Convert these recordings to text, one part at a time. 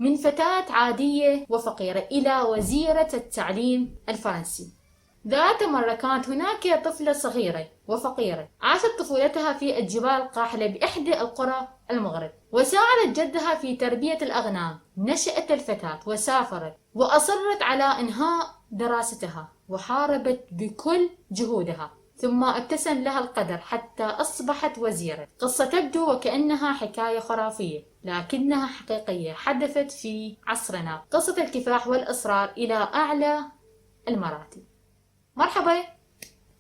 من فتاة عادية وفقيرة إلى وزيرة التعليم الفرنسي. ذات مرة كانت هناك طفلة صغيرة وفقيرة عاشت طفولتها في الجبال القاحلة بإحدى القرى المغرب، وساعدت جدها في تربية الأغنام. نشأت الفتاة وسافرت وأصرت على إنهاء دراستها وحاربت بكل جهودها، ثم ابتسم لها القدر حتى أصبحت وزيرة. قصة تبدو وكأنها حكاية خرافية لكنها حقيقية حدثت في عصرنا، قصة الكفاح والإصرار إلى أعلى المراتب. مرحبا،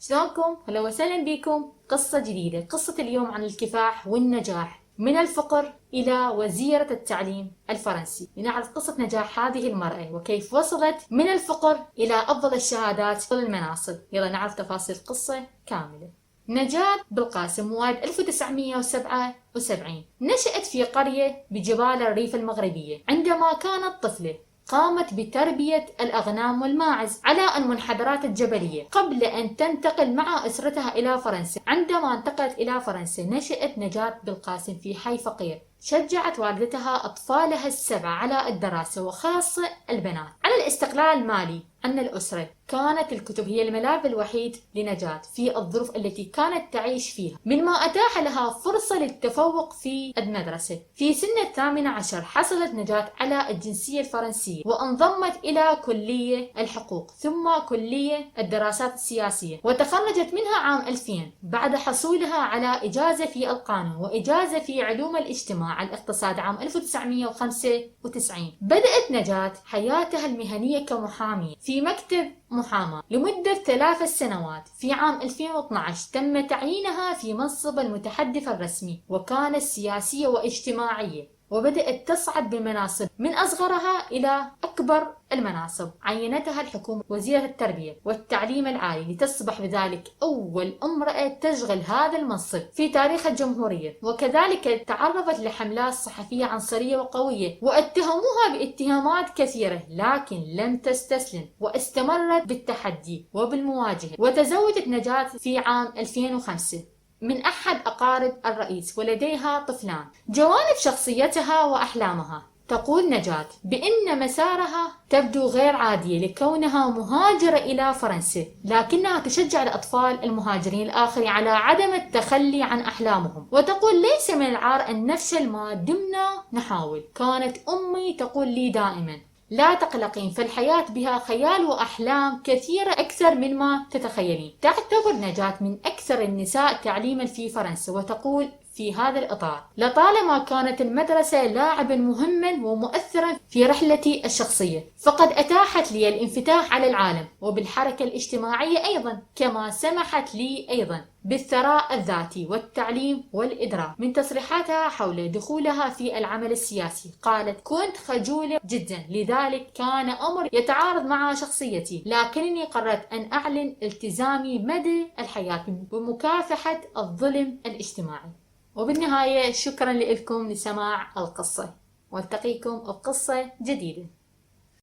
شلونكم؟ هلا وسهلا بكم. قصة جديدة. قصة اليوم عن الكفاح والنجاح من الفقر إلى وزيرة التعليم الفرنسي. لنعرف قصة نجاح هذه المرأة وكيف وصلت من الفقر إلى أفضل الشهادات والمناصب. يلا نعرف تفاصيل القصة كاملة. نجاة بالقاسم مواليد 1977. نشأت في قرية بجبال الريف المغربية. عندما كانت طفلة قامت بتربية الأغنام والماعز على المنحدرات الجبلية قبل أن تنتقل مع أسرتها إلى فرنسا. عندما انتقلت إلى فرنسا نشأت نجاة بالقاسم في حي فقير. شجعت والدتها أطفالها السبعة على الدراسة وخاصة البنات على الاستقلال المالي عن الأسرة. كانت الكتب هي الملاذ الوحيد لنجاة في الظروف التي كانت تعيش فيها، مما أتاح لها فرصة للتفوق في المدرسة. في سن 18 حصلت نجاة على الجنسية الفرنسية وانضمت إلى كلية الحقوق ثم كلية الدراسات السياسية، وتخرجت منها عام 2000 بعد حصولها على إجازة في القانون وإجازة في علوم الاجتماع الاقتصاد عام 1995. بدأت نجاة حياتها المهنية كمحامية في مكتب محاماة لمدة 3 سنوات. في عام 2012 تم تعيينها في منصب المتحدث الرسمي، وكانت سياسية واجتماعية وبدأت تصعد بمناصب من أصغرها إلى أكبر المناصب. عينتها الحكومة وزيرة التربية والتعليم العالي لتصبح بذلك أول امرأة تشغل هذا المنصب في تاريخ الجمهورية. وكذلك تعرضت لحملات صحفية عنصرية وقوية واتهموها باتهامات كثيرة، لكن لم تستسلم واستمرت بالتحدي وبالمواجهة. وتزوجت نجاة في عام 2005 من أحد أقارب الرئيس ولديها طفلان. جوانب شخصيتها وأحلامها. تقول نجاة بأن مسارها تبدو غير عادية لكونها مهاجرة إلى فرنسا، لكنها تشجع الأطفال المهاجرين الآخرين على عدم التخلي عن أحلامهم. وتقول ليس من العار أن نفشل ما دمنا نحاول. كانت أمي تقول لي دائما لا تقلقين، فالحياة بها خيال وأحلام كثيرة أكثر مما تتخيلين. تعتبر نجاة من أكثر النساء تعليما في فرنسا، وتقول في هذا الإطار لطالما كانت المدرسة لاعبا مهما ومؤثرا في رحلتي الشخصية، فقد أتاحت لي الانفتاح على العالم وبالحركة الاجتماعية أيضا، كما سمحت لي أيضا بالثراء الذاتي والتعليم والإدراك. من تصريحاتها حول دخولها في العمل السياسي قالت كنت خجولة جدا، لذلك كان أمر يتعارض مع شخصيتي، لكنني قررت أن أعلن التزامي مدى الحياة بمكافحة الظلم الاجتماعي. وبالنهاية شكرا لكم لسماع القصة، والتقيكم بقصة جديدة.